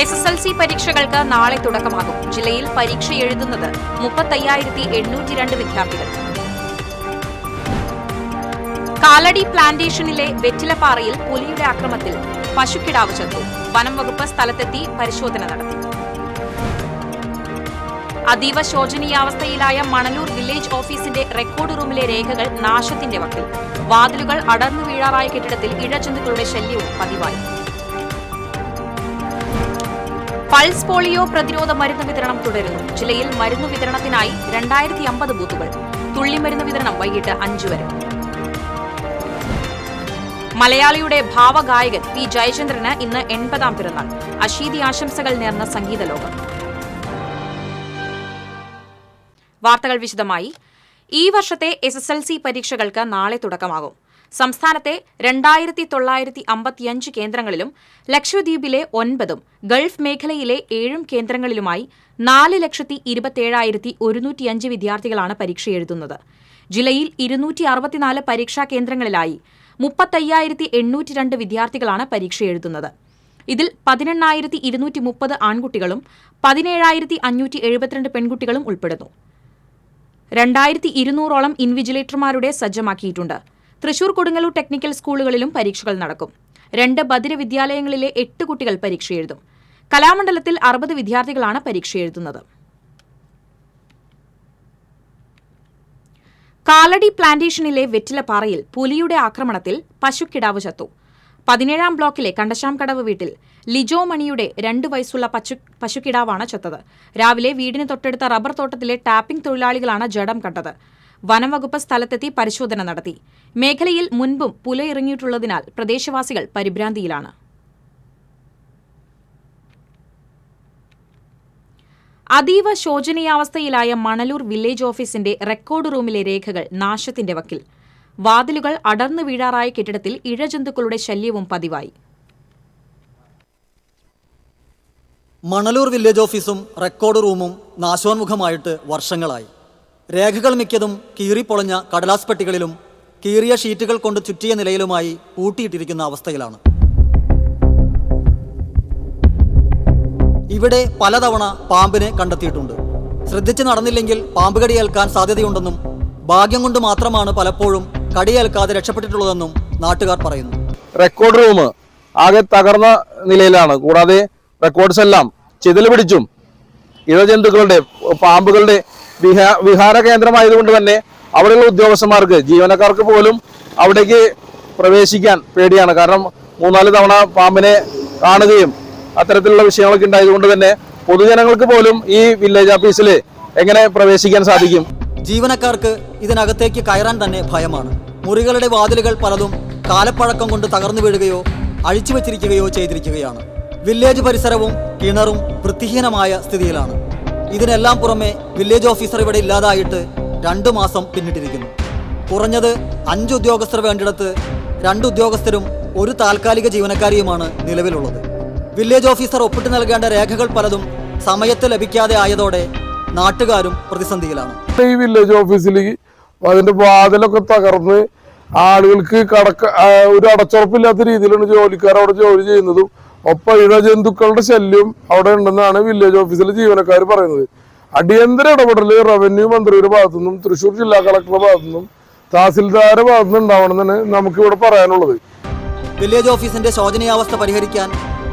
SSLC പരീക്ഷകൾക്ക് നാളെ തുടക്കമാകും. ജില്ലയിൽ പരീക്ഷ എഴുതുന്നത് 35,802 വിദ്യാർത്ഥികൾ. കാലടി പ്ലാന്റേഷനിലെ വെറ്റിലപ്പാറയിൽ പുലിയുടെ ആക്രമണത്തിൽ പശുക്കിടാവ് ചത്തു. വനം വകുപ്പ് സ്ഥലത്തെത്തി പരിശോധന നടത്തി. അതീവ ശോചനീയാവസ്ഥയിലായ മണലൂർ വില്ലേജ് ഓഫീസിന്റെ റെക്കോർഡ് റൂമിലെ രേഖകൾ നാശത്തിന്റെ വക്കിൽ. വാതിലുകൾ അടർന്നു വീഴാറായ കെട്ടിടത്തിൽ ഇഴജന്തുക്കളുടെ ശല്യവും പതിവായി. പൾസ് പോളിയോ പ്രതിരോധ മരുന്ന് വിതരണം തുടരുന്നു. ജില്ലയിൽ മരുന്ന് വിതരണത്തിനായി 2050 ബൂത്തുകൾ. തുള്ളിമരുന്ന് വിതരണം വൈകിട്ട് 5 വരെ. മലയാളിയുടെ ഭാവഗായകൻ പി ജയചന്ദ്രന് ഇന്ന് 80ാം പിറന്നാൾ. അശീതി ആശംസകൾ നേർന്ന സംഗീത ലോകം. വാർത്തകൾ വിശദമായി. ഈ വർഷത്തെ SSLC പരീക്ഷകൾക്ക് നാളെ തുടക്കമാകും. സംസ്ഥാനത്തെ 2955 കേന്ദ്രങ്ങളിലും ലക്ഷദ്വീപിലെ 9ഉം ഗൾഫ് മേഖലയിലെ 7 കേന്ദ്രങ്ങളിലുമായി 4,27,105 വിദ്യാർത്ഥികളാണ് പരീക്ഷ എഴുതുന്നത്. ജില്ലയിൽ 264 പരീക്ഷാ കേന്ദ്രങ്ങളിലായി 35,802 വിദ്യാർത്ഥികളാണ് പരീക്ഷ എഴുതുന്നത്. ഇതിൽ 18,230 ആൺകുട്ടികളും 17,572 പെൺകുട്ടികളും ഉൾപ്പെടുന്നു. 2,200ഓളം ഇൻവിജിലേറ്റർമാരുടെ സജ്ജമാക്കിയിട്ടുണ്ട്. തൃശൂർ കൊടുങ്ങല്ലൂർ ടെക്നിക്കൽ സ്കൂളുകളിലും പരീക്ഷകൾ നടക്കും. 2 ബദിര വിദ്യാലയങ്ങളിലെ 8 കുട്ടികൾ പരീക്ഷ എഴുതും. കലാമണ്ഡലത്തിൽ 60 വിദ്യാർത്ഥികളാണ് പരീക്ഷ എഴുതുന്നത്. കാലടി പ്ലാന്റേഷനിലെ വെറ്റിലപ്പാറയിൽ പുലിയുടെ ആക്രമണത്തിൽ പശുക്കിടാവ് ചത്തു. 17ാം ബ്ലോക്കിലെ കണ്ടശാംകടവ് വീട്ടിൽ ലിജോ മണിയുടെ 2 വയസ്സുള്ള പശുക്കിടാവാണ് ചത്തത്. രാവിലെ വീടിന് തൊട്ടടുത്ത റബ്ബർ തോട്ടത്തിലെ ടാപ്പിംഗ് തൊഴിലാളികളാണ് ജഡം കണ്ടത്. വനംവകുപ്പ് സ്ഥലത്തെത്തി പരിശോധന നടത്തി. മേഖലയിൽ മുൻപും പുല ഇറങ്ങിയിട്ടുള്ളതിനാൽ പ്രദേശവാസികൾ പരിഭ്രാന്തിയിലാണ്. അതീവ ശോചനീയാവസ്ഥയിലായ മണലൂർ വില്ലേജ് ഓഫീസിന്റെ റെക്കോർഡ് റൂമിലെ രേഖകൾ നാശത്തിന്റെ വക്കിൽ. വാതിലുകൾ അടർന്നു വീഴാറായ കെട്ടിടത്തിൽ ഇഴജന്തുക്കളുടെ ശല്യവും പതിവായി. മണലൂർ വില്ലേജ് ഓഫീസും റെക്കോർഡ് റൂമും നാശോന്മുഖമായിട്ട് വർഷങ്ങളായി. രേഖകൾ മിക്കതും കീറിപ്പൊളഞ്ഞ കടലാസ് പെട്ടികളിലും കീറിയ ഷീറ്റുകൾ കൊണ്ട് ചുറ്റിയ നിലയിലുമായി കൂട്ടിയിട്ടിരിക്കുന്ന അവസ്ഥയിലാണ്. ഇവിടെ പലതവണ പാമ്പിനെ കണ്ടെത്തിയിട്ടുണ്ട്. ശ്രദ്ധിച്ച് നടന്നില്ലെങ്കിൽ പാമ്പ് കടിയേൽക്കാൻ സാധ്യതയുണ്ടെന്നും ഭാഗ്യം കൊണ്ട് മാത്രമാണ് പലപ്പോഴും കടിയേൽക്കാതെ രക്ഷപ്പെട്ടിട്ടുള്ളതെന്നും നാട്ടുകാർ പറയുന്നു. റെക്കോർഡ് റൂം ആകെ തകർന്ന നിലയിലാണ്. കൂടാതെ റെക്കോർഡ്സ് എല്ലാം ചിതല് പിടിച്ചും ഇഴജന്തുക്കളുടെ പാമ്പുകളുടെ വിഹാര കേന്ദ്രമായതുകൊണ്ട് തന്നെ അവിടെയുള്ള ഉദ്യോഗസ്ഥന്മാർക്ക് ജീവനക്കാർക്ക് പോലും അവിടേക്ക് പ്രവേശിക്കാൻ പേടിയാണ്. കാരണം 3-4 തവണ പാമ്പിനെ കാണുകയും അത്തരത്തിലുള്ള വിഷയങ്ങളൊക്കെ ഉണ്ടായതുകൊണ്ട് തന്നെ പൊതുജനങ്ങൾക്ക് പോലും ഈ വില്ലേജ് ഓഫീസിൽ എങ്ങനെ പ്രവേശിക്കാൻ സാധിക്കും? ജീവനക്കാർക്ക് ഇതിനകത്തേക്ക് കയറാൻ തന്നെ ഭയമാണ്. മുറികളുടെ വാതിലുകൾ പലതും കാലപ്പഴക്കം കൊണ്ട് തകർന്നു വീഴുകയോ അഴിച്ചു വെച്ചിരിക്കുകയോ ചെയ്തിരിക്കുകയാണ്. വില്ലേജ് പരിസരവും കിണറും വൃത്തിഹീനമായ സ്ഥിതിയിലാണ്. ഇതിനെല്ലാം പുറമെ വില്ലേജ് ഓഫീസർ ഇവിടെ ഇല്ലാതായിട്ട് 2 മാസം പിന്നിട്ടിരിക്കുന്നു. കുറഞ്ഞത് 5 ഉദ്യോഗസ്ഥർ വേണ്ടിടത്ത് 2 ഉദ്യോഗസ്ഥരും 1 താൽക്കാലിക ജീവനക്കാരിയുമാണ് നിലവിലുള്ളത്. വില്ലേജ് ഓഫീസർ ഒപ്പിട്ട് നൽകേണ്ട രേഖകൾ പലതും സമയത്ത് ലഭിക്കാതെ ആയതോടെ നാട്ടുകാരും പ്രതിസന്ധിയിലാണ്. ഈ വില്ലേജ് ഓഫീസിൽ അതിന്റെ വാതിലൊക്കെ തകർന്ന് ആളുകൾക്ക് ഒരു അടച്ചുറപ്പില്ലാത്ത രീതിയിലാണ് ജോലിക്കാർ അവിടെ ജോലി ചെയ്യുന്നതും ഒപ്പം ഇഴജന്തുക്കളുടെ ശല്യം അവിടെ ഉണ്ടെന്നാണ് വില്ലേജ് ഓഫീസിലെ ജീവനക്കാർ പറയുന്നത്. അടിയന്തര ഇടപെടൽ റവന്യൂ മന്ത്രിയുടെ ഭാഗത്തുനിന്നും തൃശൂർ ജില്ലാ കളക്ടറുടെ ഭാഗത്തുനിന്നും തഹസിൽദാരുടെ ഭാഗത്തുനിന്നും ഉണ്ടാവണമെന്നാണ് നമുക്കിവിടെ പറയാനുള്ളത്. വില്ലേജ് ഓഫീസിന്റെ ശോചനീയാവസ്ഥ പരിഹരിക്കാൻ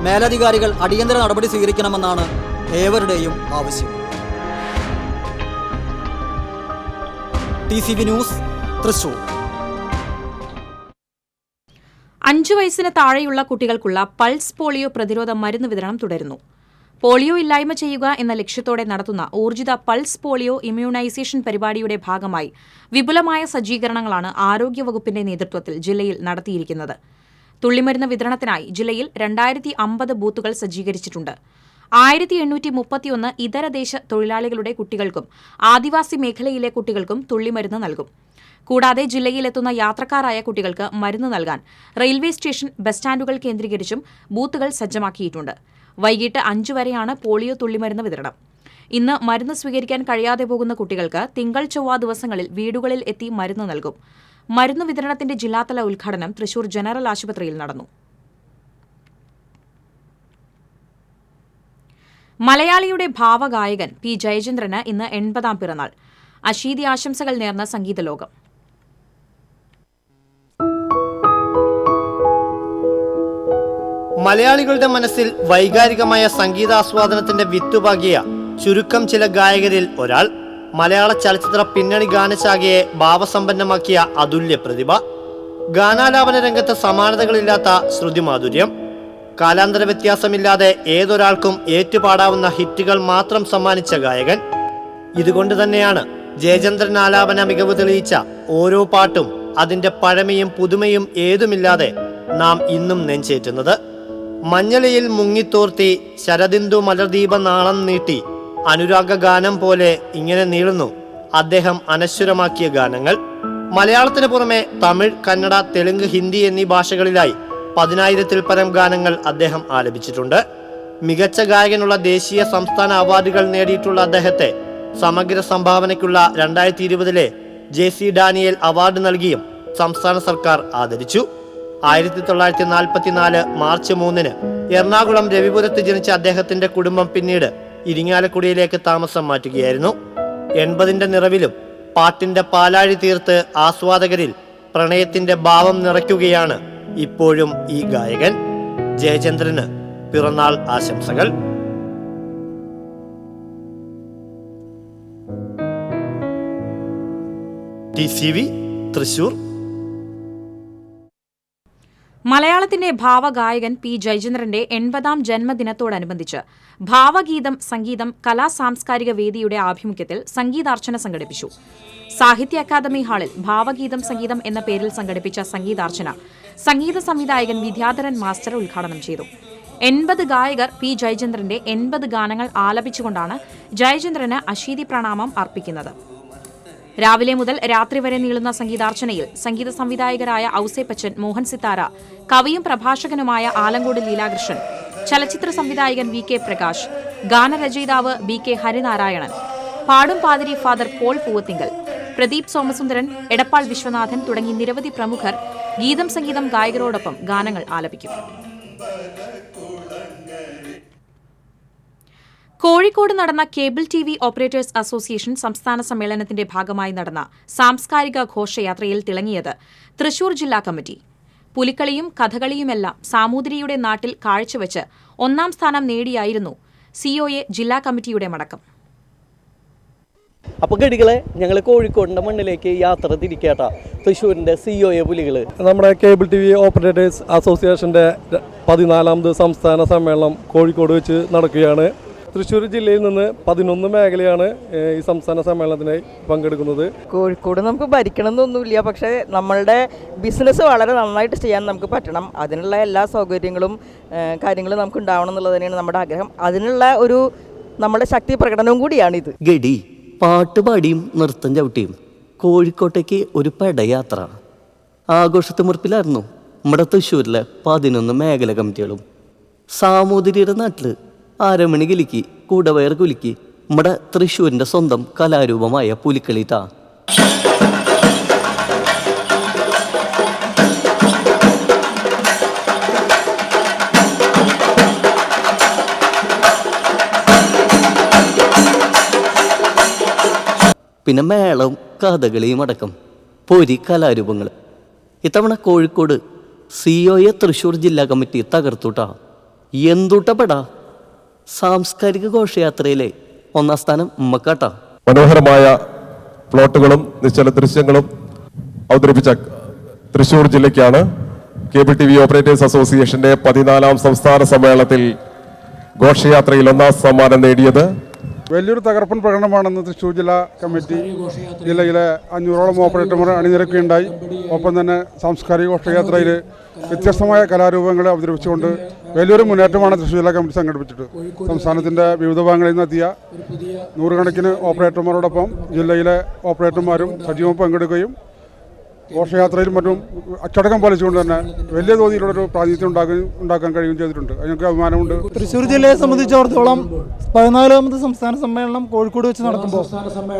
മേലധികാരികൾ അടിയന്തര നടപടി സ്വീകരിക്കണമെന്നാണ് ഏവരുടെയും ആവശ്യം. TCV news, Thrissur. 5 വയസ്സിന് താഴെയുള്ള കുട്ടികൾക്കുള്ള പൾസ് പോളിയോ പ്രതിരോധ മരുന്ന് വിതരണം തുടരുന്നു. പോളിയോ ഇല്ലായ്മ ചെയ്യുക എന്ന ലക്ഷ്യത്തോടെ നടത്തുന്ന ഊർജിത പൾസ് പോളിയോ ഇമ്മ്യൂണൈസേഷൻ പരിപാടിയുടെ ഭാഗമായി വിപുലമായ സജ്ജീകരണങ്ങളാണ് ആരോഗ്യവകുപ്പിന്റെ നേതൃത്വത്തിൽ ജില്ലയിൽ നടത്തിയിരിക്കുന്നത്. തുള്ളിമരുന്ന് വിതരണത്തിനായി ജില്ലയിൽ 2050 ബൂത്തുകൾ സജ്ജീകരിച്ചിട്ടുണ്ട്. 1831 ഇതരദേശ തൊഴിലാളികളുടെ കുട്ടികൾക്കും ആദിവാസി മേഖലയിലെ കുട്ടികൾക്കും തുള്ളിമരുന്ന് നൽകും. കൂടാതെ ജില്ലയിലെത്തുന്ന യാത്രക്കാരായ കുട്ടികൾക്ക് മരുന്ന് നൽകാൻ റെയിൽവേ സ്റ്റേഷൻ, ബസ് സ്റ്റാൻഡുകൾ കേന്ദ്രീകരിച്ചും ബൂത്തുകൾ സജ്ജമാക്കിയിട്ടുണ്ട്. വൈകിട്ട് 5 വരെയാണ് പോളിയോ തുള്ളിമരുന്ന് വിതരണം. ഇന്ന് മരുന്ന് സ്വീകരിക്കാൻ കഴിയാതെ പോകുന്ന കുട്ടികൾക്ക് തിങ്കൾ, ചൊവ്വ ദിവസങ്ങളിൽ വീടുകളിൽ എത്തി മരുന്ന് നൽകും. മരുന്ന് വിതരണത്തിന്റെ ജില്ലാതല ഉദ്ഘാടനം തൃശൂർ ജനറൽ ആശുപത്രിയിൽ നടന്നു. മലയാളിയുടെ ഭാവഗായകൻ പി ജയചന്ദ്രന് ഇന്ന് 80ാം പിറന്നാൾ. അശീതി ആശംസകൾ നേർന്ന സംഗീത ലോകം. മലയാളികളുടെ മനസ്സിൽ വൈകാരികമായ സംഗീതാസ്വാദനത്തിന്റെ വിത്തുപാകിയ ചുരുക്കം ചില ഗായകരിൽ ഒരാൾ. മലയാള ചലച്ചിത്ര പിന്നണി ഗാനശാഖയെ ഭാവസമ്പന്നമാക്കിയ അതുല്യ പ്രതിഭ. ഗാനാലാപന രംഗത്ത് സമാനതകളില്ലാത്ത ശ്രുതിമാധുര്യം. കാലാന്തര വ്യത്യാസമില്ലാതെ ഏതൊരാൾക്കും ഏറ്റുപാടാവുന്ന ഹിറ്റുകൾ മാത്രം സമ്മാനിച്ച ഗായകൻ. ഇതുകൊണ്ട് തന്നെയാണ് ജയചന്ദ്രൻ ആലാപന മികവ് തെളിയിച്ച ഓരോ പാട്ടും അതിന്റെ പഴമയും പുതുമയും ഏതുമില്ലാതെ നാം ഇന്നും നെഞ്ചേറ്റുന്നത്. മഞ്ഞളയിൽ മുങ്ങിത്തോർത്തി ശരദിന്ദു മലർദീപ നാളം നീട്ടി അനുരാഗ ഗാനം പോലെ ഇങ്ങനെ നീളുന്നു അദ്ദേഹം അനശ്വരമാക്കിയ ഗാനങ്ങൾ. മലയാളത്തിന് പുറമെ തമിഴ്, കന്നഡ, തെലുങ്ക്, ഹിന്ദി എന്നീ ഭാഷകളിലായി 10,000-ൽ പരം ഗാനങ്ങൾ അദ്ദേഹം ആലപിച്ചിട്ടുണ്ട്. മികച്ച ഗായകനുള്ള ദേശീയ സംസ്ഥാന അവാർഡുകൾ നേടിയിട്ടുള്ള അദ്ദേഹത്തെ സമഗ്ര സംഭാവനയ്ക്കുള്ള 2020-ലെ JC ഡാനിയൽ അവാർഡ് നൽകിയും സംസ്ഥാന സർക്കാർ ആദരിച്ചു. 1944 മാർച്ച് 3-ന് എറണാകുളം രവിപുരത്ത് ജനിച്ച അദ്ദേഹത്തിന്റെ കുടുംബം പിന്നീട് ഇരിങ്ങാലക്കുടിയിലേക്ക് താമസം മാറ്റുകയായിരുന്നു. 80ന്റെ നിറവിലും പാട്ടിന്റെ പാലാഴി തീർത്ത് ആസ്വാദകരിൽ പ്രണയത്തിന്റെ ഭാവം നിറയ്ക്കുകയാണ് ഇപ്പോഴും ഈ ഗായകൻ. ജയചന്ദ്രന് പിറന്നാൾ ആശംസകൾ. TCV തൃശൂർ. മലയാളത്തിന്റെ ഭാവഗായകൻ പി ജയചന്ദ്രന്റെ 80ാം ജന്മദിനത്തോടനുബന്ധിച്ച് ഭാവഗീതം സംഗീതം കലാ സാംസ്കാരിക വേദിയുടെ ആഭിമുഖ്യത്തിൽ സംഗീതാർച്ചന സംഘടിപ്പിച്ചു. സാഹിത്യ അക്കാദമി ഹാളിൽ ഭാവഗീതം സംഗീതം എന്ന പേരിൽ സംഘടിപ്പിച്ച സംഗീതാർച്ചന സംഗീത സംവിധായകൻ വിദ്യാധരൻ മാസ്റ്റർ ഉദ്ഘാടനം ചെയ്തു. 80 ഗായകർ പി ജയചന്ദ്രന്റെ 80 ഗാനങ്ങൾ ആലപിച്ചുകൊണ്ടാണ് ജയചന്ദ്രന് അശീതി പ്രണാമം അർപ്പിക്കുന്നത്. രാവിലെ മുതൽ രാത്രി വരെ നീളുന്ന സംഗീതാർച്ചനയിൽ സംഗീത സംവിധായകരായ ഔസേപ്പച്ചൻ, മോഹൻ സിത്താര, കവിയും പ്രഭാഷകനുമായ ആലങ്കോട് ലീലാകൃഷ്ണൻ, ചലച്ചിത്ര സംവിധായകൻ VK പ്രകാശ്, ഗാനരചയിതാവ് BK ഹരിനാരായണൻ, പാടും പാതിരി ഫാദർ പോൾ പൂവത്തിങ്കൽ, പ്രദീപ് സോമസുന്ദരൻ, എടപ്പാൾ വിശ്വനാഥൻ തുടങ്ങി നിരവധി പ്രമുഖർ ഗീതം സംഗീതം ഗായകരോടൊപ്പം ഗാനങ്ങൾ ആലപിക്കും. കോഴിക്കോട് നടന്ന കേബിൾ TV ഓപ്പറേറ്റേഴ്സ് അസോസിയേഷൻ സംസ്ഥാന സമ്മേളനത്തിന്റെ ഭാഗമായി നടന്ന സാംസ്കാരിക ഘോഷയാത്രയിൽ തിളങ്ങിയത് തൃശൂർ ജില്ലാ കമ്മിറ്റി. പുലിക്കളിയും കഥകളിയുമെല്ലാം സാമൂതിരിയുടെ നാട്ടിൽ കാഴ്ചവെച്ച് 1ാം സ്ഥാനം നേടിയായിരുന്നു COA ജില്ലാ കമ്മിറ്റിയുടെ മടക്കം. അപ്പോൾ ഗടികളെ ഞങ്ങൾ കോഴിക്കോടിൻ്റെ മണ്ണിലേക്ക് യാത്ര തിരിക്കേട്ടാ. തൃശ്ശൂരിൻ്റെ COA പുലികൾ. നമ്മുടെ കേബിൾ TV ഓപ്പറേറ്റേഴ്സ് അസോസിയേഷൻ്റെ 14ാമത് സംസ്ഥാന സമ്മേളനം കോഴിക്കോട് വെച്ച് നടക്കുകയാണ്. തൃശ്ശൂർ ജില്ലയിൽ നിന്ന് 11 മേഖലയാണ് ഈ സംസ്ഥാന സമ്മേളനത്തിനായി പങ്കെടുക്കുന്നത്. കോഴിക്കോട് നമുക്ക് ഭരിക്കണം എന്നൊന്നുമില്ല, പക്ഷേ നമ്മളുടെ ബിസിനസ് വളരെ നന്നായിട്ട് ചെയ്യാൻ നമുക്ക് പറ്റണം. അതിനുള്ള എല്ലാ സൗകര്യങ്ങളും കാര്യങ്ങളും നമുക്ക് ഉണ്ടാവണം എന്നുള്ളത് തന്നെയാണ് നമ്മുടെ ആഗ്രഹം. അതിനുള്ള ഒരു നമ്മുടെ ശക്തി പ്രകടനവും കൂടിയാണിത്. ഗഡി പാട്ടുപാടിയും നൃത്തം ചവിട്ടിയും കോഴിക്കോട്ടേക്ക് ഒരു പടയാത്ര. ആഘോഷത്തിമുറപ്പിലായിരുന്നു നമ്മുടെ തൃശ്ശൂരിലെ 11 മേഖല കമ്മിറ്റികളും. സാമൂതിരിയുടെ നാട്ടിൽ അരമണി കിലുക്കി കൂടവയർ കുലുക്കി നമ്മുടെ തൃശ്ശൂരിൻ്റെ സ്വന്തം കലാരൂപമായ പുലിക്കളിട്ടാ. പിന്നെ മേളവും കഥകളിയും അടക്കം പൊരി കലാരൂപങ്ങൾ. ഇത്തവണ കോഴിക്കോട് COA തൃശ്ശൂർ ജില്ലാ കമ്മിറ്റി തകർത്തുട്ടാ. എന്തുട്ടപ്പെടാ. സാംസ്കാരിക ഘോഷയാത്രയിലെ 1ാം സ്ഥാനം ഉമ്മക്കാട്ടാ. മനോഹരമായ പ്ലോട്ടുകളും നിശ്ചല ദൃശ്യങ്ങളും അവതരിപ്പിച്ച തൃശ്ശൂർ ജില്ലയ്ക്കാണ് കേബിൾ TV ഓപ്പറേറ്റേഴ്സ് അസോസിയേഷന്റെ 14ാം സംസ്ഥാന സമ്മേളനത്തിൽ ഘോഷയാത്രയിൽ 1ാം സമ്മാനം നേടിയത്. വലിയൊരു തകർപ്പൻ പ്രകടനമാണെന്ന് തൃശ്ശൂർ ജില്ലാ കമ്മിറ്റി ജില്ലയിലെ 500ഓളം ഓപ്പറേറ്റർമാർ അണിനിരക്കുകയുണ്ടായി. ഒപ്പം തന്നെ സാംസ്കാരിക ഘോഷയാത്രയിൽ വ്യത്യസ്തമായ കലാരൂപങ്ങളെ അവതരിപ്പിച്ചുകൊണ്ട് വലിയൊരു മുന്നേറ്റമാണ് തൃശ്ശൂർ ജില്ലാ കമ്മിറ്റി സംഘടിപ്പിച്ചിട്ട്. സംസ്ഥാനത്തിൻ്റെ വിവിധ ഭാഗങ്ങളിൽ നിന്നെത്തിയ നൂറുകണക്കിന് ഓപ്പറേറ്റർമാരോടൊപ്പം ജില്ലയിലെ ഓപ്പറേറ്റർമാരും സജീവം പങ്കെടുക്കുകയും ഘോഷയാത്രയിലും മറ്റും അച്ചടക്കം പാലിച്ചുകൊണ്ട് തന്നെ വലിയ തോതിലുള്ളൊരു പ്രാതിനിധ്യം ഉണ്ടാക്കാൻ കഴിയുകയും ചെയ്തിട്ടുണ്ട്. അതിനൊക്കെ അഭിമാനമുണ്ട്. തൃശ്ശൂർ ജില്ലയെ സംബന്ധിച്ചിടത്തോളം 14ാമത് സംസ്ഥാന സമ്മേളനം കോഴിക്കോട് വെച്ച് നടക്കുമ്പോൾ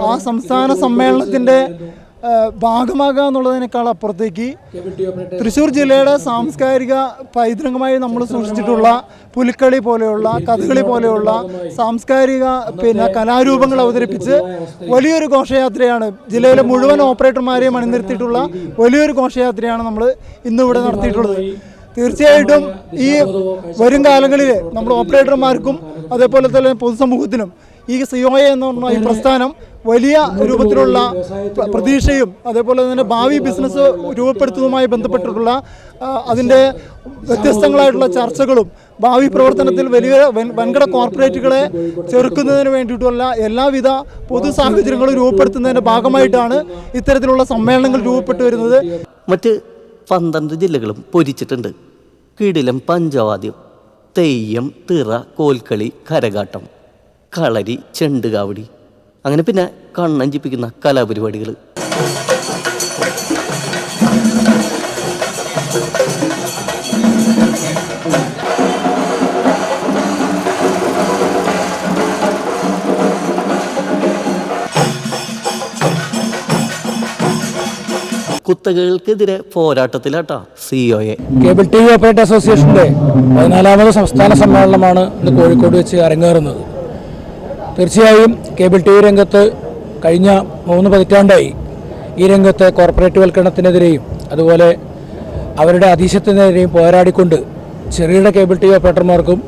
ആ സംസ്ഥാന സമ്മേളനത്തിൻ്റെ ഭാഗമാകുക എന്നുള്ളതിനേക്കാൾ അപ്പുറത്തേക്ക് തൃശ്ശൂർ ജില്ലയുടെ സാംസ്കാരിക പൈതൃകമായി നമ്മൾ സൂക്ഷിച്ചിട്ടുള്ള പുലിക്കളി പോലെയുള്ള കഥകളി പോലെയുള്ള സാംസ്കാരിക കലാരൂപങ്ങൾ അവതരിപ്പിച്ച് വലിയൊരു ഘോഷയാത്രയാണ് ജില്ലയിലെ മുഴുവൻ ഓപ്പറേറ്റർമാരെയും അണിനിരത്തിയിട്ടുള്ള വലിയൊരു ഘോഷയാത്രയാണ് നമ്മൾ ഇന്നിവിടെ നടത്തിയിട്ടുള്ളത്. തീർച്ചയായിട്ടും ഈ വരും കാലങ്ങളിൽ നമ്മൾ ഓപ്പറേറ്റർമാർക്കും അതേപോലെ തന്നെ പൊതുസമൂഹത്തിനും ഈ COA എന്ന് പറഞ്ഞ ഈ പ്രസ്ഥാനം വലിയ രൂപത്തിലുള്ള പ്രതീക്ഷയും അതേപോലെ തന്നെ ഭാവി ബിസിനസ് രൂപപ്പെടുത്തുന്നതുമായി ബന്ധപ്പെട്ടിട്ടുള്ള അതിൻ്റെ വ്യത്യസ്തങ്ങളായിട്ടുള്ള ചർച്ചകളും ഭാവി പ്രവർത്തനത്തിൽ വലിയ വൻകിട കോർപ്പറേറ്റുകളെ ചെറുക്കുന്നതിന് വേണ്ടിയിട്ടുള്ള എല്ലാവിധ പൊതു സാഹചര്യങ്ങളും രൂപപ്പെടുത്തുന്നതിൻ്റെ ഭാഗമായിട്ടാണ് ഇത്തരത്തിലുള്ള സമ്മേളനങ്ങൾ രൂപപ്പെട്ടു വരുന്നത്. മറ്റ് 12 ജില്ലകളും പൊരിച്ചിട്ടുണ്ട്. കിടിലം പഞ്ചവാദ്യം, തെയ്യം, തിറ, കോൽക്കളി, കരകാട്ടം, കളരി, ചെണ്ടുകാവടി, അങ്ങനെ പിന്നെ കണ്ണഞ്ചിപ്പിക്കുന്ന കലാപരിപാടികൾ. കുത്തകകൾക്കെതിരെ പോരാട്ടത്തിലാട്ടാ COA. കേബിൾ TV ഓപ്പറേറ്റർ അസോസിയേഷൻ്റെ 14ാമത് സംസ്ഥാന സമ്മേളനമാണ് ഇന്ന് കോഴിക്കോട് വെച്ച് അരങ്ങേറുന്നത്. തീർച്ചയായും കേബിൾ TV രംഗത്ത് കഴിഞ്ഞ 3 പതിറ്റാണ്ടായി ഈ രംഗത്ത് കോർപ്പറേറ്റുവൽക്കരണത്തിനെതിരെയും അതുപോലെ അവരുടെ അധീശത്തിനെതിരെയും പോരാടിക്കൊണ്ട് ചെറുകിട കേബിൾ TV ഓപ്പറേറ്റർമാർക്കും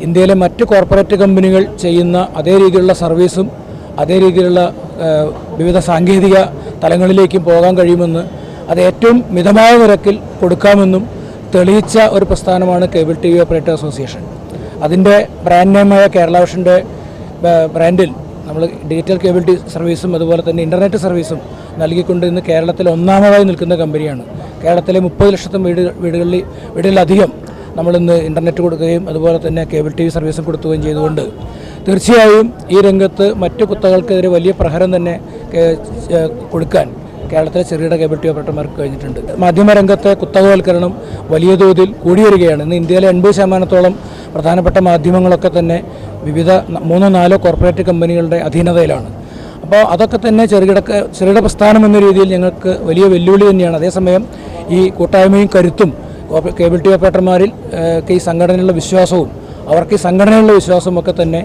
ഇന്ത്യയിലെ മറ്റ് കോർപ്പറേറ്റ് കമ്പനികൾ ചെയ്യുന്ന അതേ രീതിയിലുള്ള സർവീസും അതേ രീതിയിലുള്ള വിവിധ സാങ്കേതിക തലങ്ങളിലേക്കും പോകാൻ കഴിയുമെന്ന്, അത് ഏറ്റവും മിതമായ നിരക്കിൽ കൊടുക്കാമെന്നും തെളിയിച്ച ഒരു പ്രസ്ഥാനമാണ് കേബിൾ TV ഓപ്പറേറ്റർ അസോസിയേഷൻ. അതിൻ്റെ ബ്രാൻഡ് നെയിമായ കേരള വിഷൻ്റെ ബ്രാൻഡിൽ നമ്മൾ ഡിജിറ്റൽ കേബിൾ TV സർവീസും അതുപോലെ തന്നെ ഇൻ്റർനെറ്റ് സർവീസും നൽകിക്കൊണ്ട് ഇന്ന് കേരളത്തിൽ ഒന്നാമതായി നിൽക്കുന്ന കമ്പനിയാണ്. കേരളത്തിലെ 30 ലക്ഷത്തും വീടുകളിലധികം നമ്മളിന്ന് ഇൻ്റർനെറ്റ് കൊടുക്കുകയും അതുപോലെ തന്നെ കേബിൾ TV സർവീസും കൊടുക്കുകയും ചെയ്തുകൊണ്ട് തീർച്ചയായും ഈ രംഗത്ത് മറ്റു കുത്തകൾക്കെതിരെ വലിയ പ്രഹരം തന്നെ കൊടുക്കാൻ കേരളത്തിലെ ചെറുകിട കേബിൾ TV ഓപ്പറേറ്റർമാർക്ക് കഴിഞ്ഞിട്ടുണ്ട്. മാധ്യമരംഗത്തെ കുത്തകവൽക്കരണം വലിയ തോതിൽ കൂടി വരികയാണ്. ഇന്ന് ഇന്ത്യയിലെ 80% പ്രധാനപ്പെട്ട മാധ്യമങ്ങളൊക്കെ തന്നെ വിവിധ 3-4 കോർപ്പറേറ്റ് കമ്പനികളുടെ അധീനതയിലാണ്. അപ്പോൾ അതൊക്കെ തന്നെ ചെറുകിട പ്രസ്ഥാനം എന്ന രീതിയിൽ ഞങ്ങൾക്ക് വലിയ വെല്ലുവിളി തന്നെയാണ്. അതേസമയം ഈ കൂട്ടായ്മയും കരുത്തും കേബിൾ TV ഓപ്പറേറ്റർമാരിൽ ഈ സംഘടനയിലുള്ള വിശ്വാസവും അവർക്ക് ഈ സംഘടനയിലുള്ള വിശ്വാസവും ഒക്കെ തന്നെ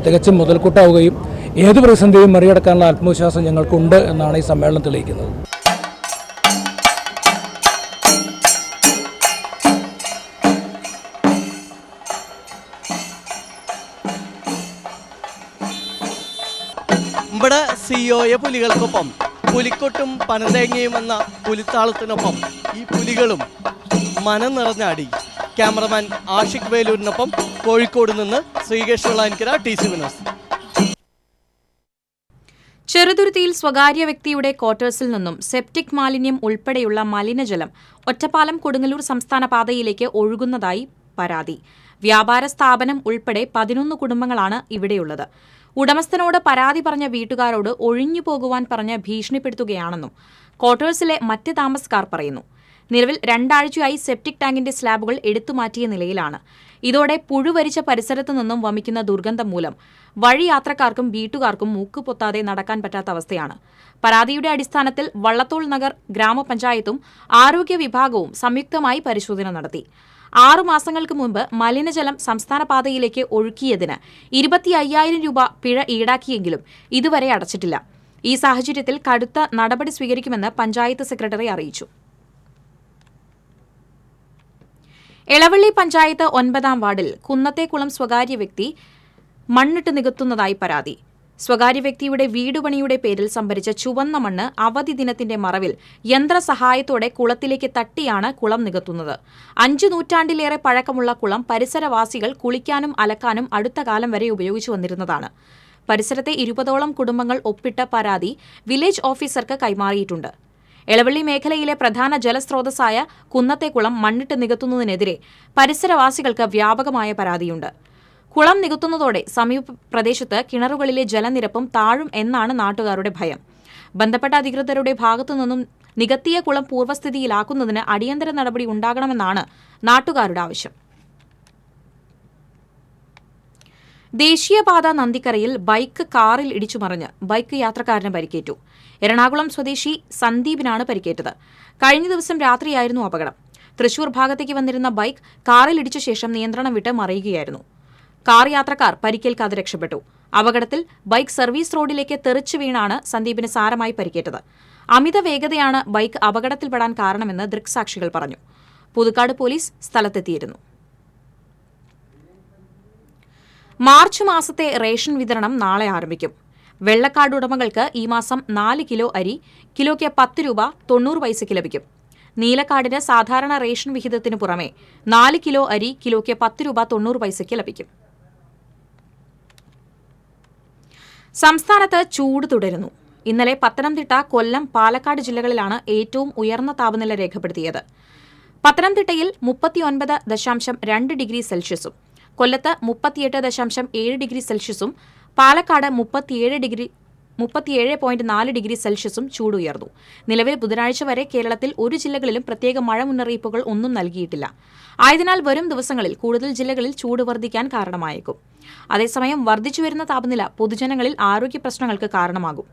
തികച്ചും മുതൽക്കൂട്ടാവുകയും ഏത് പ്രതിസന്ധിയും മറികടക്കാനുള്ള ആത്മവിശ്വാസം ഞങ്ങൾക്കുണ്ട് എന്നാണ് ഈ സമ്മേളനം തെളിയിക്കുന്നത്. ഇവിടെ COA പുലികൾക്കൊപ്പം പുലിക്കൊട്ടും പനന്തേങ്ങയും എന്ന പുലിത്താളത്തിനൊപ്പം ഈ പുലികളും മനം നിറഞ്ഞാടി. ക്യാമറമാൻ ആഷിഖ് വേലൂരിനൊപ്പം കോഴിക്കോട് നിന്ന് ശ്രീകേഷ് വെള്ളാനിക്കര, TC വിനോസ്. ചെറുതുരുത്തിയിൽ സ്വകാര്യ വ്യക്തിയുടെ ക്വാർട്ടേഴ്സിൽ നിന്നും സെപ്റ്റിക് മാലിന്യം ഉൾപ്പെടെയുള്ള മലിനജലം ഒറ്റപ്പാലം കൊടുങ്ങല്ലൂർ സംസ്ഥാന പാതയിലേക്ക് ഒഴുകുന്നതായി പരാതി. വ്യാപാര സ്ഥാപനം ഉൾപ്പെടെ 11 കുടുംബങ്ങളാണ് ഇവിടെയുള്ളത്. ഉടമസ്ഥനോട് പരാതി പറഞ്ഞ വീട്ടുകാരോട് ഒഴിഞ്ഞു പോകുവാൻ പറഞ്ഞ് ഭീഷണിപ്പെടുത്തുകയാണെന്നും ക്വാർട്ടേഴ്സിലെ മറ്റ് താമസക്കാർ പറയുന്നു. നിലവിൽ 2 ആഴ്ചയായി സെപ്റ്റിക് ടാങ്കിന്റെ സ്ലാബുകൾ എടുത്തുമാറ്റിയ നിലയിലാണ്. ഇതോടെ പുഴുവരിച്ച പരിസരത്തു നിന്നും വമിക്കുന്ന ദുർഗന്ധം മൂലം വഴിയാത്രക്കാർക്കും വീട്ടുകാർക്കും മൂക്കുപൊത്താതെ നടക്കാൻ പറ്റാത്ത അവസ്ഥയാണ്. പരാതിയുടെ അടിസ്ഥാനത്തിൽ വള്ളത്തോൾ നഗർ ഗ്രാമപഞ്ചായത്തും ആരോഗ്യ വിഭാഗവും സംയുക്തമായി പരിശോധന നടത്തി. 6 മാസങ്ങൾക്ക് മുൻപ് മലിനജലം സംസ്ഥാന പാതയിലേക്ക് ഒഴുക്കിയതിന് 25,000 രൂപ പിഴ ഈടാക്കിയെങ്കിലും ഇതുവരെ അടച്ചിട്ടില്ല. ഈ സാഹചര്യത്തിൽ കടുത്ത നടപടി സ്വീകരിക്കുമെന്ന് പഞ്ചായത്ത് സെക്രട്ടറി അറിയിച്ചു. എളവള്ളി പഞ്ചായത്ത് 9-ാം വാർഡിൽ കുന്നത്തേക്കുളം സ്വകാര്യ വ്യക്തി മണ്ണിട്ട് നികത്തുന്നതായി പരാതി. സ്വകാര്യ വ്യക്തിയുടെ വീടുപണിയുടെ പേരിൽ സംഭരിച്ച ചുവന്ന മണ്ണ് അവധി ദിനത്തിന്റെ മറവിൽ യന്ത്രസഹായത്തോടെ കുളത്തിലേക്ക് തട്ടിയാണ് കുളം നികത്തുന്നത്. 5 നൂറ്റാണ്ടിലേറെ പഴക്കമുള്ള കുളം പരിസരവാസികൾ കുളിക്കാനും അലക്കാനും അടുത്ത കാലം വരെ ഉപയോഗിച്ചു വന്നിരുന്നതാണ്. പരിസരത്തെ 20ഓളം കുടുംബങ്ങൾ ഒപ്പിട്ട പരാതി വില്ലേജ് ഓഫീസർക്ക് കൈമാറിയിട്ടുണ്ട്. എളവള്ളി മേഖലയിലെ പ്രധാന ജലസ്രോതസ്സായ കുന്നത്തേക്കുളം മണ്ണിട്ട് നികത്തുന്നതിനെതിരെ പരിസരവാസികൾക്ക് വ്യാപകമായ പരാതിയുണ്ട്. കുളം നികത്തുന്നതോടെ സമീപ പ്രദേശത്ത് കിണറുകളിലെ ജലനിരപ്പും താഴും എന്നാണ് നാട്ടുകാരുടെ ഭയം. ബന്ധപ്പെട്ട അധികൃതരുടെ ഭാഗത്തുനിന്നും നികത്തിയ കുളം പൂർവ്വസ്ഥിതിയിലാക്കുന്നതിന് അടിയന്തര നടപടി ഉണ്ടാകണമെന്നാണ് നാട്ടുകാരുടെ ആവശ്യം. ദേശീയപാത നന്ദിക്കരയിൽ ബൈക്ക് കാറിൽ ഇടിച്ചു മറിഞ്ഞ് ബൈക്ക് യാത്രക്കാരന് പരിക്കേറ്റു. എറണാകുളം സ്വദേശി സന്ദീപിനാണ് പരിക്കേറ്റത്. കഴിഞ്ഞ ദിവസം രാത്രിയായിരുന്നു അപകടം. തൃശൂർ ഭാഗത്തേക്ക് വന്നിരുന്ന ബൈക്ക് കാറിൽ ഇടിച്ച ശേഷം നിയന്ത്രണം വിട്ട് മറിയുകയായിരുന്നു. കാർ യാത്രക്കാർ പരിക്കേൽക്കാതെ രക്ഷപ്പെട്ടു. അപകടത്തിൽ ബൈക്ക് സർവീസ് റോഡിലേക്ക് തെറിച്ചു വീണാണ് സന്ദീപിന് സാരമായി പരിക്കേറ്റത്. അമിത വേഗതയാണ് ബൈക്ക് അപകടത്തിൽപ്പെടാൻ കാരണമെന്ന് ദൃക്സാക്ഷികൾ പറഞ്ഞു. പുതുക്കാട് പോലീസ് സ്ഥലത്തെത്തിയിരുന്നു. മാർച്ച് മാസത്തെ റേഷൻ വിതരണം നാളെ ആരംഭിക്കും. വെള്ളക്കാർഡ് ഉടമകൾക്ക് ഈ മാസം 4 കിലോ അരി കിലോയ്ക്ക് 10 രൂപ 90 പൈസയ്ക്ക് ലഭിക്കും. നീലക്കാർഡിന് സാധാരണ റേഷൻ വിഹിതത്തിന് പുറമെ 4 കിലോ അരി കിലോയ്ക്ക് 10 രൂപ 90 പൈസയ്ക്ക് ലഭിക്കും. സംസ്ഥാനത്ത് ചൂട് തുടരുന്നു. ഇന്നലെ പത്തനംതിട്ട, കൊല്ലം, പാലക്കാട് ജില്ലകളിലാണ് ഏറ്റവും ഉയർന്ന താപനില രേഖപ്പെടുത്തിയത്. പത്തനംതിട്ടയിൽ 39.2 ഡിഗ്രി സെൽഷ്യസും കൊല്ലത്ത് 38.7 ഡിഗ്രി സെൽഷ്യസും പാലക്കാട് 37.4 ഡിഗ്രി സെൽഷ്യസും ചൂടുയർന്നു. നിലവിൽ ബുധനാഴ്ച വരെ കേരളത്തിൽ ഒരു ജില്ലകളിലും പ്രത്യേക മഴ മുന്നറിയിപ്പുകൾ ഒന്നും നൽകിയിട്ടില്ല. ആയതിനാൽ വരും ദിവസങ്ങളിൽ കൂടുതൽ ജില്ലകളിൽ ചൂട് വർദ്ധിക്കാൻ കാരണമായേക്കും. അതേസമയം വർദ്ധിച്ചുവരുന്ന താപനില പൊതുജനങ്ങളിൽ ആരോഗ്യ പ്രശ്നങ്ങൾക്ക് കാരണമാകും.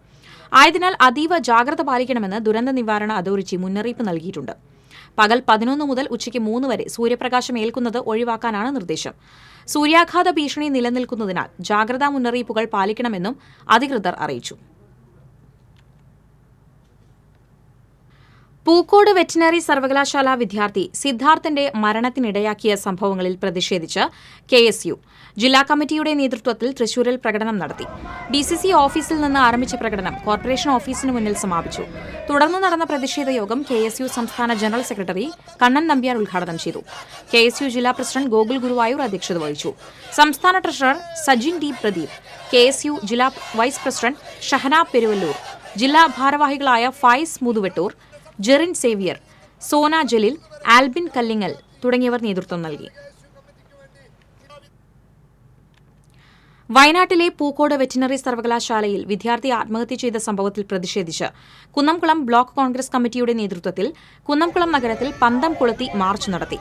ആയതിനാൽ അതീവ ജാഗ്രത പാലിക്കണമെന്ന് ദുരന്ത നിവാരണ അതോറിറ്റി മുന്നറിയിപ്പ് നൽകിയിട്ടുണ്ട്. പകൽ 11 മുതൽ ഉച്ചയ്ക്ക് 3 വരെ സൂര്യപ്രകാശം ഏൽക്കുന്നത് ഒഴിവാക്കാനാണ് നിർദ്ദേശം. സൂര്യാഘാത ഭീഷണി നിലനിൽക്കുന്നതിനാൽ ജാഗ്രതാ മുന്നറിയിപ്പുകൾ പാലിക്കണമെന്നും അധികൃതർ അറിയിച്ചു. പൂക്കോട് വെറ്റിനറി സർവകലാശാല വിദ്യാർത്ഥി സിദ്ധാർത്ഥന്റെ മരണത്തിനിടയാക്കിയ സംഭവങ്ങളിൽ പ്രതിഷേധിച്ച് KSU ജില്ലാ കമ്മിറ്റിയുടെ നേതൃത്വത്തിൽ തൃശൂരിൽ പ്രകടനം നടത്തി. DCC ഓഫീസിൽ നിന്ന് ആരംഭിച്ച പ്രകടനം കോർപ്പറേഷൻ ഓഫീസിന് മുന്നിൽ സമാപിച്ചു. തുടർന്ന് നടന്ന പ്രതിഷേധ യോഗം KSU സംസ്ഥാന ജനറൽ സെക്രട്ടറി കണ്ണൻ നമ്പ്യാർ ഉദ്ഘാടനം ചെയ്തു. KSU ജില്ലാ പ്രസിഡന്റ് ഗോകുൽ ഗുരുവായൂർ അധ്യക്ഷത വഹിച്ചു. സംസ്ഥാന treasurer Sajin D. Pradeep, KSU ജില്ലാ വൈസ് പ്രസിഡന്റ് ഷഹന പെരുവല്ലൂർ, ജില്ലാ ഭാരവാഹികളായ ഫായിസ് മുതുവെട്ടൂർ, ജെറിൻ സേവിയർ, സോന ജലീൽ, ആൽബിൻ കല്ലിങ്ങൽ തുടങ്ങിയവർ നേതൃത്വം നൽകി. വയനാട്ടിലെ പൂക്കോട് വെറ്റിനറി സർവകലാശാലയിൽ വിദ്യാർത്ഥി ആത്മഹത്യ ചെയ്ത സംഭവത്തിൽ പ്രതിഷേധിച്ച് കുന്നംകുളം ബ്ലോക്ക് കോൺഗ്രസ് കമ്മിറ്റിയുടെ നേതൃത്വത്തിൽ കുന്നംകുളം നഗരത്തിൽ പന്തം കൊളുത്തി മാർച്ച് നടത്തി.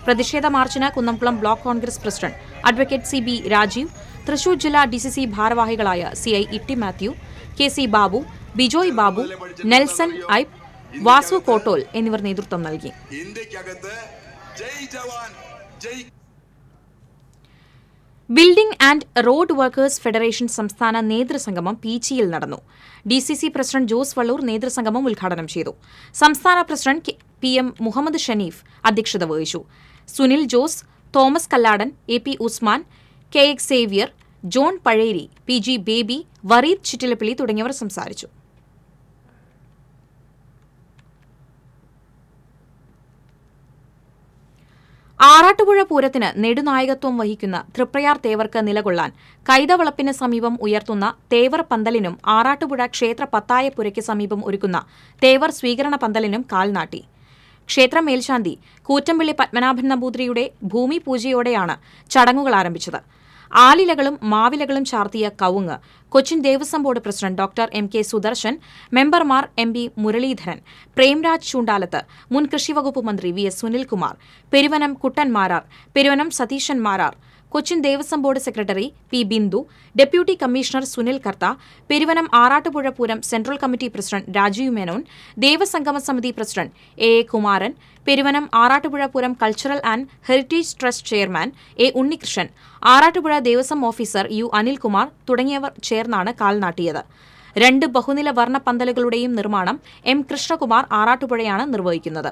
പ്രതിഷേധ മാർച്ചിന് Kunnamkulam block Congress president advocate CB Rajeev, Thrissur ജില്ലാ DCC ഭാരവാഹികളായ CI ഇട്ടി മാത്യു, KC ബാബു, ബിജോയ് ബാബു, നെൽസൺ ഐബ്, വാസു കോട്ടോൽ എന്നിവർ നേതൃത്വം നൽകി. Building and road workers federation സംസ്ഥാന നേതൃസംഗമം പീച്ചിയിൽ നടന്നു. DCC പ്രസിഡന്റ് ജോസ് വള്ളൂർ നേതൃസംഗമം ഉദ്ഘാടനം ചെയ്തു. സംസ്ഥാന പ്രസിഡന്റ് PM മുഹമ്മദ് ഷനീഫ് അധ്യക്ഷത വഹിച്ചു. Sunil Jose, Thomas Kalladan, AP Usman, KX Xavier, John Pazheri, PG Baby, Vareed Chittilappilly തുടങ്ങിയവർ സംസാരിച്ചു. ആറാട്ടുപുഴ പൂരത്തിന് നെടുനായകത്വം വഹിക്കുന്ന തൃപ്രയാർ തേവർക്ക് നിലകൊള്ളാൻ കൈതവളപ്പിന് സമീപം ഉയർത്തുന്ന തേവർ പന്തലിനും ആറാട്ടുപുഴ ക്ഷേത്ര പത്തായപ്പുരയ്ക്ക് സമീപം ഒരുക്കുന്ന തേവർ സ്വീകരണ പന്തലിനും കാൽനാട്ടി. ക്ഷേത്ര മേൽശാന്തി കൂറ്റമ്പിള്ളി പത്മനാഭൻ നമ്പൂതിരിയുടെ ഭൂമി പൂജയോടെയാണ് ചടങ്ങുകൾ ആരംഭിച്ചത്. ആലിലകളും മാവിലകളും ചാർത്തിയ കവുങ്ങ് Cochin Devaswom board president doctor MK Sudarshan, മെമ്പർമാർ MB മുരളീധരൻ, പ്രേംരാജ് ചൂണ്ടാലത്ത്, മുൻ കൃഷിവകുപ്പ് മന്ത്രി VS Sunilkumar, Peruvanam Kuttan Marar, Peruvanam Satheesan Marar, Cochin Devaswom board secretary P. Bindu, deputy commissioner Sunil Kartha, Peruvanam Arattupuzha Pooram central committee president Rajeev Menon, ദേവസംഗമ സമിതി president A. Kumaran, Peruvanam Arattupuzha Pooram cultural and heritage trust chairman A. Unnikrishnan, Arattupuzha Devaswom officer U. Anilkumar തുടങ്ങിയവർ ചേർന്നാണ് കാൽനാട്ടിയത്. 2 ബഹുനില വർണ്ണ പന്തലുകളുടെയും നിർമ്മാണം M. കൃഷ്ണകുമാർ ആറാട്ടുപുഴയാണ് നിർവഹിക്കുന്നത്.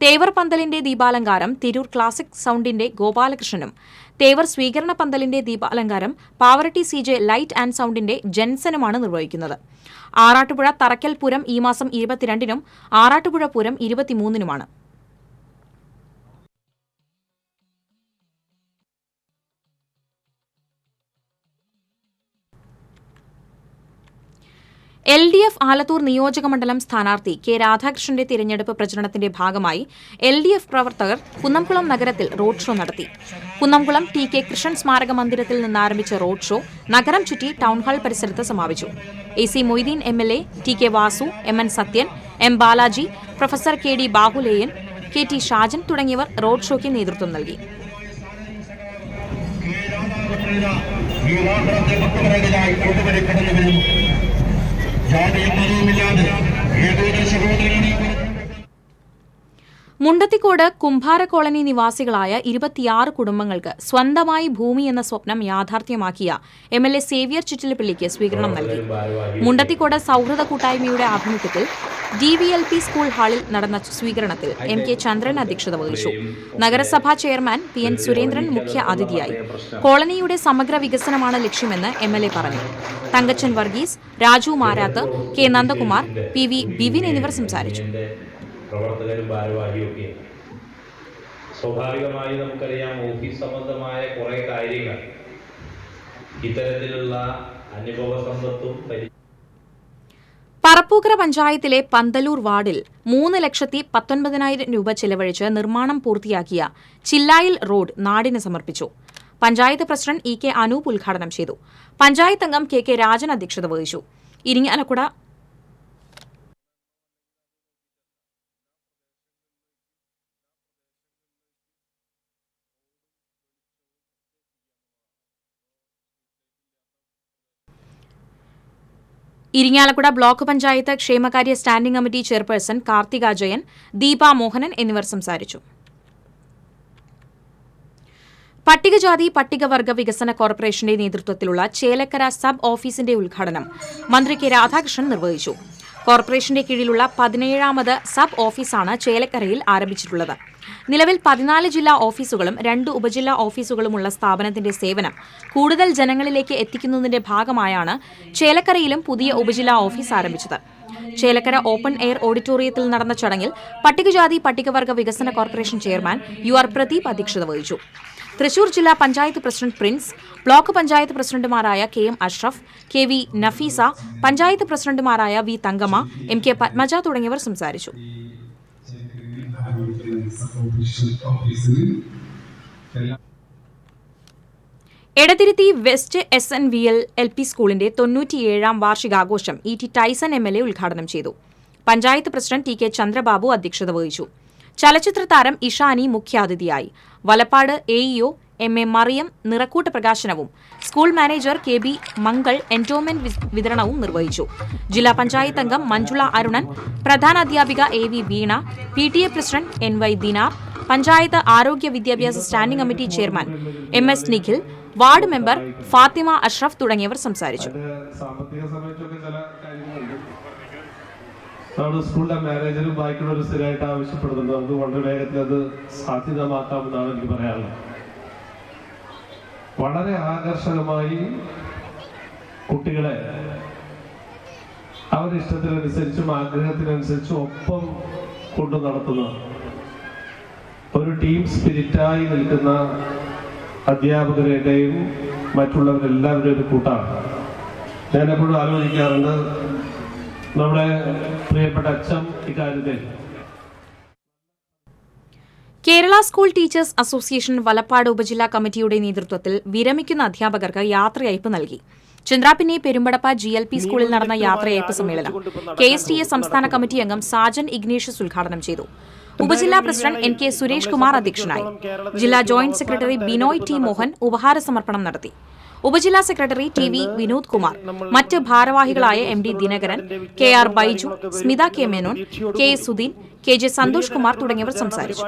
തേവർ പന്തലിന്റെ ദീപാലങ്കാരം തിരൂർ ക്ലാസിക് സൗണ്ടിന്റെ ഗോപാലകൃഷ്ണനും, തേവർ സ്വീകരണ പന്തലിന്റെ ദീപാലങ്കാരം പാവറട്ടി CJ ലൈറ്റ് ആൻഡ് സൗണ്ടിന്റെ ജെൻസനുമാണ് നിർവഹിക്കുന്നത്. ആറാട്ടുപുഴ തറക്കൽ പൂരം ഈ മാസം 22-നും ആറാട്ടുപുഴ പൂരം 23-നുമാണ്. LDF ആലത്തൂർ നിയോജകമണ്ഡലം സ്ഥാനാർത്ഥി K. രാധാകൃഷ്ണന്റെ തിരഞ്ഞെടുപ്പ് പ്രചരണത്തിന്റെ ഭാഗമായി LDF പ്രവർത്തകർ കുന്നംകുളം നഗരത്തിൽ റോഡ് ഷോ നടത്തി. കുന്നംകുളം TK കൃഷ്ണൻ സ്മാരക മന്ദിരത്തിൽ നിന്നാരംഭിച്ച റോഡ് ഷോ നഗരം ചുറ്റി ടൗൺഹാൾ പരിസരത്ത് സമാപിച്ചു. AC Moideen MLA, TK Vasu, MN Sathyan, M. Balaji, professor KD Bahuleyan, KT Shajan തുടങ്ങിയവർ റോഡ് ഷോയ്ക്ക് നേതൃത്വം നൽകി. ഈ വാഹനത്തെ ഭക്തപരകരായി കൊണ്ടുവരെ കടന്നു വരുന്നു. ജാതിയും മതവുമില്ലാതെ ഏകോദര സഹോദരങ്ങളെ മുണ്ടത്തിക്കോട് കുംഭാര കോളനി നിവാസികളായ 26 കുടുംബങ്ങൾക്ക് സ്വന്തമായി ഭൂമി എന്ന സ്വപ്നം യാഥാർത്ഥ്യമാക്കിയ MLA സേവ്യർ ചിറ്റിലപ്പള്ളിക്ക് സ്വീകരണം നൽകി. മുണ്ടത്തിക്കോട് സൗഹൃദ കൂട്ടായ്മയുടെ ആഭിമുഖ്യത്തിൽ DVLP സ്കൂൾ ഹാളിൽ നടന്ന സ്വീകരണത്തിൽ MK ചന്ദ്രൻ അധ്യക്ഷത വഹിച്ചു. നഗരസഭാ ചെയർമാൻ PN സുരേന്ദ്രൻ മുഖ്യ അതിഥിയായി. കോളനിയുടെ സമഗ്ര വികസനമാണ് ലക്ഷ്യമെന്ന് MLA പറഞ്ഞു. തങ്കച്ചൻ വർഗീസ്, രാജു മാരാത്ത്, K നന്ദകുമാർ, PV ബിവിൻ എന്നിവർ സംസാരിച്ചു. പ്രവർത്തകരും ഭാരവാഹിയൊക്കെ സ്വാഭാവികമായി നമുക്കറിയാം, ഓഫീസ് സംബന്ധമായ കുറെ കാര്യങ്ങൾ ഇത്തരത്തിലുള്ള അനുഭവ സമ്പത്തും. പറപ്പൂക്കര പഞ്ചായത്തിലെ പന്തലൂർ വാർഡിൽ 3,19,000 രൂപ ചെലവഴിച്ച് നിർമ്മാണം പൂർത്തിയാക്കിയ ചില്ലായിൽ റോഡ് നാടിന് സമർപ്പിച്ചു. പഞ്ചായത്ത് പ്രസിഡന്റ് EK അനൂപ് ഉദ്ഘാടനം ചെയ്തു. പഞ്ചായത്ത് അംഗം KK രാജൻ അധ്യക്ഷത വഹിച്ചു. ഇരിങ്ങാലക്കുട ബ്ലോക്ക് പഞ്ചായത്ത് ക്ഷേമകാര്യ standing committee chairperson Karthika Jayan, Deepa Mohanan എന്നിവർ സംസാരിച്ചു. പട്ടികജാതി പട്ടികവർഗ വികസന കോർപ്പറേഷന്റെ നേതൃത്വത്തിലുള്ള ചേലക്കര സബ് ഓഫീസിന്റെ ഉദ്ഘാടനം മന്ത്രി K രാധാകൃഷ്ണൻ നിർവഹിച്ചു. കോർപ്പറേഷന്റെ കീഴിലുള്ള 17ാമത് സബ് ഓഫീസാണ് ചേലക്കരയിൽ ആരംഭിച്ചിട്ടുള്ളത്. നിലവിൽ 14 ജില്ലാ ഓഫീസുകളും 2 ഉപജില്ലാ ഓഫീസുകളുമുള്ള സ്ഥാപനത്തിന്റെ സേവനം കൂടുതൽ ജനങ്ങളിലേക്ക് എത്തിക്കുന്നതിന്റെ ഭാഗമായാണ് ചേലക്കരയിലും പുതിയ ഉപജില്ലാ ഓഫീസ് ആരംഭിച്ചത്. ചേലക്കര ഓപ്പൺ എയർ ഓഡിറ്റോറിയത്തിൽ നടന്ന ചടങ്ങിൽ പട്ടികജാതി പട്ടികവർഗ വികസന കോർപ്പറേഷൻ ചെയർമാൻ UR പ്രദീപ് അധ്യക്ഷത വഹിച്ചു. തൃശൂർ ജില്ലാ പഞ്ചായത്ത് പ്രസിഡന്റ് പ്രിൻസ്, ബ്ലോക്ക് പഞ്ചായത്ത് പ്രസിഡന്റുമാരായ KM അഷ്റഫ്, KV നഫീസ, പഞ്ചായത്ത് പ്രസിഡന്റുമാരായ V തങ്കമ്മ, MK പത്മജ തുടങ്ങിയവർ സംസാരിച്ചു. എടതിരുത്തി വെസ്റ്റ് SNVL LP സ്കൂളിന്റെ 97ാം വാർഷികാഘോഷം ET ടൈസൺ MLA ഉദ്ഘാടനം ചെയ്തു. പഞ്ചായത്ത് പ്രസിഡന്റ് TK ചന്ദ്രബാബു അധ്യക്ഷത വഹിച്ചു. ചലച്ചിത്ര താരം ഇഷാനി മുഖ്യാതിഥിയായി. വലപ്പാട് AEO MA മറിയം നിറക്കൂട്ട് പ്രകാശനവും school manager KB Mangal endowment വിതരണവും നിർവഹിച്ചു. ജില്ലാ പഞ്ചായത്ത് അംഗം മഞ്ജുള അരുണൻ, പ്രധാനാധ്യാപിക AV Veena, PTA president NY Dinar, panchayat ആരോഗ്യ വിദ്യാഭ്യാസ standing committee chairman MS Nikhil, ward member Fathima Ashraf തുടങ്ങിയവർ സംസാരിച്ചു. നമ്മുടെ സ്കൂളിലെ മാനേജറും ബാക്കിയുള്ളവരും സ്ഥിരമായിട്ട് ആവശ്യപ്പെടുന്നുണ്ട്. നമുക്ക് വളരെ വേഗത്തിൽ അത് സാധ്യതമാക്കാമെന്നാണ് എനിക്ക് പറയാനുള്ളത്. വളരെ ആകർഷകമായി കുട്ടികളെ അവരുടെ ഇഷ്ടത്തിനനുസരിച്ചും ആഗ്രഹത്തിനനുസരിച്ചും ഒപ്പം കൊണ്ടു നടത്തുന്ന ഒരു ടീം സ്പിരിറ്റായി നിൽക്കുന്ന അധ്യാപകരുടെയും മറ്റുള്ളവരെല്ലാവരുടെയും ഒരു കൂട്ടാണ്. ഞാൻ എപ്പോഴും ആലോചിക്കാറുണ്ട്, നമ്മുടെ പ്രിയപ്പെട്ട അച്ഛൻ ഇക്കാര്യത്തിൽ. Kerala school teachers association Valappad ഉപജില്ലാ കമ്മിറ്റിയുടെ നേതൃത്വത്തിൽ വിരമിക്കുന്ന അധ്യാപകർക്ക് യാത്രയയപ്പ് നൽകി. ചന്ദ്രാപിന്നി പെരുമ്പടപ്പ GLP സ്കൂളിൽ നടന്ന യാത്രയയപ്പ് സമ്മേളനം KSTA സംസ്ഥാന കമ്മിറ്റി അംഗം സാജൻ ഇഗ്നേഷ്യസ് ഉദ്ഘാടനം ചെയ്തു. ഉപജില്ലാ പ്രസിഡന്റ് NK സുരേഷ് കുമാർ അധ്യക്ഷനായി. ജില്ലാ joint secretary Binoy T Mohan ഉപഹാര സമർപ്പണം നടത്തി. ഉപജില്ലാ സെക്രട്ടറി TV വിനോദ് കുമാർ, മറ്റ് ഭാരവാഹികളായ MD Dinakaran, KR Baiju, Smitha K Menon, KS Sudheen, KJ Santhosh Kumar തുടങ്ങിയവർ സംസാരിച്ചു.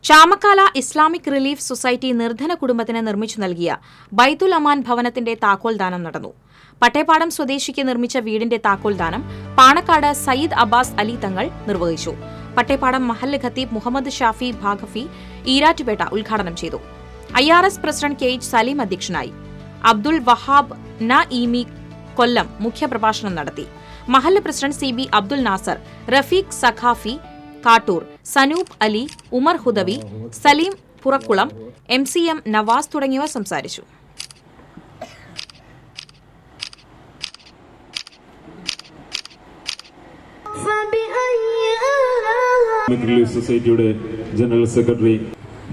ചാമക്കാല ഇസ്ലാമിക് റിലീഫ് സൊസൈറ്റി നിർധന കുടുംബത്തിന് നിർമ്മിച്ചു നൽകിയ ബൈത്തുൽ അമാൻ ഭവനത്തിന്റെ താക്കോൽദാനം നടന്നു. പട്ടേപ്പാടം സ്വദേശിക്ക് നിർമ്മിച്ച വീടിന്റെ താക്കോൽദാനം പാണക്കാട് സയ്യിദ് അബ്ബാസ് അലി തങ്ങൾ നിർവഹിച്ചു. പട്ടേപ്പാടം മഹല്ല് ഖത്തീബ് മുഹമ്മദ് ഷാഫി ഭാഗഫി ഈരാറ്റുപേട്ട ഉദ്ഘാടനം ചെയ്തു. IRS പ്രസിഡന്റ് KH സലീം അധ്യക്ഷനായി. അബ്ദുൾ വഹാബ് നഈമി കൊല്ലം മുഖ്യപ്രഭാഷണം നടത്തി. മഹല്ല് president CB Abdul Nasar, Rafeeq Saqafi Kattoor, Sanoop Ali, Umar Hudawi, Saleem Purakkulam, MCM Navas തുടങ്ങിയവർ സംസാരിച്ചു. റിലീഫ് സൊസൈറ്റിയുടെ ജനറൽ സെക്രട്ടറി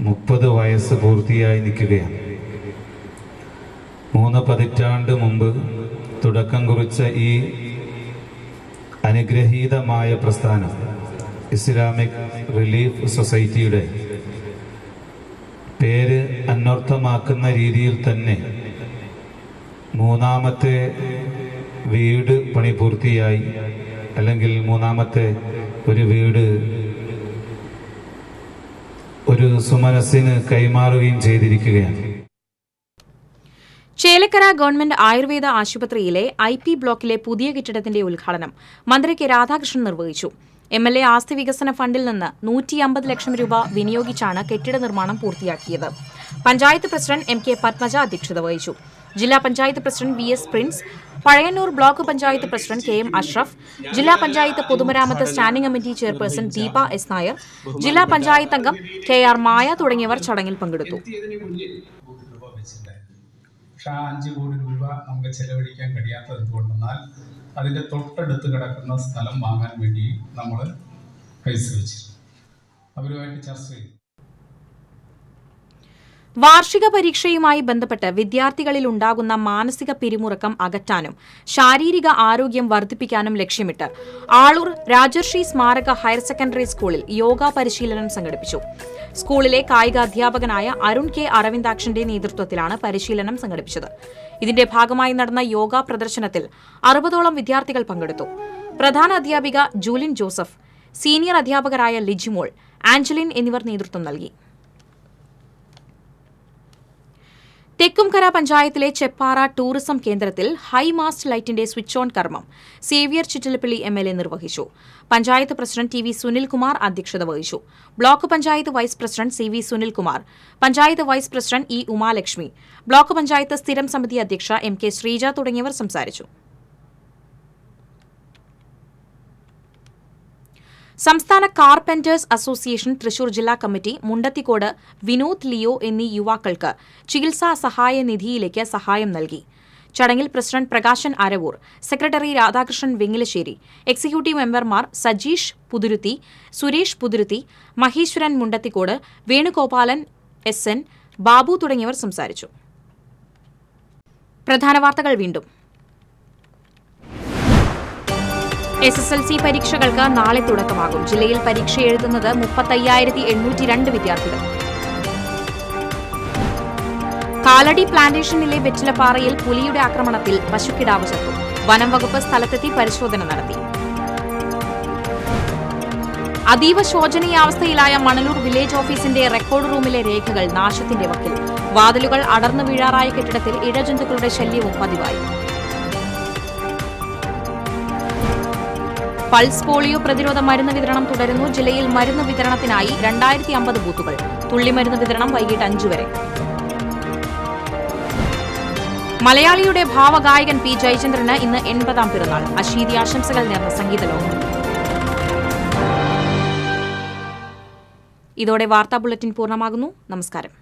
30 വയസ്സ് പൂർത്തിയായി നിൽക്കുകയാണ്. 3 പതിറ്റാണ്ട് മുമ്പ് തുടക്കം കുറിച്ച ഈ അനുഗ്രഹീതമായ പ്രസ്ഥാനം ഇസ്ലാമിക് റിലീഫ് സൊസൈറ്റിയുടെ പേര് അന്വർത്ഥമാക്കുന്ന രീതിയിൽ തന്നെ മൂന്നാമത്തെ വീട് പണി പൂർത്തിയായി, അല്ലെങ്കിൽ മൂന്നാമത്തെ ഒരു വീട് ഒരു സുമനസ്സിന് കൈമാറുകയും ചെയ്തിരിക്കുകയാണ്. ചേലക്കര ഗവൺമെന്റ് ആയുർവേദ ആശുപത്രിയിലെ IP ബ്ലോക്കിലെ പുതിയ കെട്ടിടത്തിന്റെ ഉദ്ഘാടനം മന്ത്രി കെ രാധാകൃഷ്ണൻ നിർവഹിച്ചു. MLA ആസ്തി വികസന ഫണ്ടിൽ നിന്ന് 150 ലക്ഷം രൂപ വിനിയോഗിച്ചാണ് കെട്ടിട നിർമ്മാണം പൂർത്തിയാക്കിയത്. പഞ്ചായത്ത് പ്രസിഡന്റ് MK പത്മജ അധ്യക്ഷത വഹിച്ചു. ജില്ലാ panchayat president VS Prince, Pazhayannur block panchayat president KM Ashraf, ജില്ലാ പഞ്ചായത്ത് പൊതുമരാമത്ത് standing committee chairperson Deepa S Nair, ജില്ലാ പഞ്ചായത്ത് അംഗം KR മായ തുടങ്ങിയവർ ചടങ്ങിൽ പങ്കെടുത്തു. പക്ഷേ 5 കോടി രൂപ നമുക്ക് ചെലവഴിക്കാൻ കഴിയാത്തത് എന്തുകൊണ്ടെന്നാൽ അതിൻ്റെ തൊട്ടടുത്ത് കിടക്കുന്ന സ്ഥലം വാങ്ങാൻ വേണ്ടി നമ്മൾ പൈസ വെച്ചിരുന്നു. അവരുമായിട്ട് ചർച്ച ചെയ്തു. വാർഷിക പരീക്ഷയുമായി ബന്ധപ്പെട്ട് വിദ്യാർത്ഥികളിൽ ഉണ്ടാകുന്ന മാനസിക പിരിമുറുക്കം അകറ്റാനും ശാരീരിക ആരോഗ്യം വർദ്ധിപ്പിക്കാനും ലക്ഷ്യമിട്ട് ആളൂർ രാജർഷി സ്മാരക ഹയർ സെക്കൻഡറി സ്കൂളിൽ യോഗ പരിശീലനം സംഘടിപ്പിച്ചു. സ്കൂളിലെ കായിക അധ്യാപകനായ അരുൺ K അരവിന്ദാക്ഷന്റെ നേതൃത്വത്തിലാണ് പരിശീലനം സംഘടിപ്പിച്ചത്. ഇതിന്റെ ഭാഗമായി നടന്ന യോഗ പ്രദർശനത്തിൽ 60ഓളം വിദ്യാർത്ഥികൾ പങ്കെടുത്തു. പ്രധാന അധ്യാപിക ജൂലിൻ ജോസഫ്, സീനിയർ അധ്യാപകരായ ലിജിമോൾ, ആഞ്ചലിൻ എന്നിവർ നേതൃത്വം നൽകി. തെക്കുംകര പഞ്ചായത്തിലെ ചെപ്പാറ ടൂറിസം കേന്ദ്രത്തിൽ ഹൈമാസ്റ്റ് ലൈറ്റിന്റെ സ്വിച്ച് ഓൺ കർമ്മം സേവ്യർ ചിറ്റിലപ്പള്ളി MLA നിർവഹിച്ചു. പഞ്ചായത്ത് പ്രസിഡന്റ് TV സുനിൽകുമാർ അധ്യക്ഷത വഹിച്ചു. Block panchayat vice president CV Sunilkumar, panchayat vice president E Umalakshmi, block panchayat സ്ഥിരം സമിതി അധ്യക്ഷ MK ശ്രീജ തുടങ്ങിയവർ സംസാരിച്ചു. സംസ്ഥാന കാർപെന്റേഴ്സ് അസോസിയേഷൻ തൃശൂർ ജില്ലാ കമ്മിറ്റി മുണ്ടത്തിക്കോട് വിനോദ് ലിയോ എന്നീ യുവാക്കൾക്ക് ചികിത്സാ സഹായ നിധിയിലേക്ക് സഹായം നൽകി. ചടങ്ങിൽ president Prakashan Aravoor, secretary Radhakrishnan Vengilassery, executive മെമ്പർമാർ സജീഷ് പുതുരുത്തി, സുരേഷ് പുതുരുത്തി, മഹേശ്വരൻ മുണ്ടത്തിക്കോട്, വേണുഗോപാലൻ SN, ബാബു തുടങ്ങിയവർ സംസാരിച്ചു. പ്രധാന വാർത്തകൾ വീണ്ടും. SSLC പരീക്ഷകൾക്ക് നാളെ തുടക്കമാകും. ജില്ലയിൽ പരീക്ഷ എഴുതുന്നത് 35,802 വിദ്യാർത്ഥികൾ. കാലടി പ്ലാന്റേഷനിലെ വെറ്റിലപ്പാറയിൽ പുലിയുടെ ആക്രമണത്തിൽ പശുക്കിടാവ് ചത്തു. വനം വകുപ്പ് സ്ഥലത്തെത്തി പരിശോധന നടത്തി. അതീവ ശോചനീയാവസ്ഥയിലായ മണലൂർ വില്ലേജ് ഓഫീസിന്റെ റെക്കോർഡ് റൂമിലെ രേഖകൾ നാശത്തിന്റെ വക്കിൽ. വാതിലുകൾ അടർന്നു വീഴാറായ കെട്ടിടത്തിൽ ഇഴജന്തുക്കളുടെ ശല്യവും പതിവായി. പൾസ് പോളിയോ പ്രതിരോധ മരുന്ന് വിതരണം തുടരുന്നു. ജില്ലയിൽ മരുന്ന് വിതരണത്തിനായി 2050 ബൂത്തുകൾ. തുള്ളിമരുന്ന് വിതരണം വൈകിട്ട് 5 വരെ. മലയാളിയുടെ ഭാവഗായകൻ P ജയചന്ദ്രന് ഇന്ന് 80ാം പിറന്നാൾ. അശീതി ആശംസകൾ നേർന്ന സംഗീത ലോകം. ഇതോടെ വാർത്താ ബുള്ളറ്റിൻ പൂർണ്ണമാകുന്നു. നമസ്കാരം.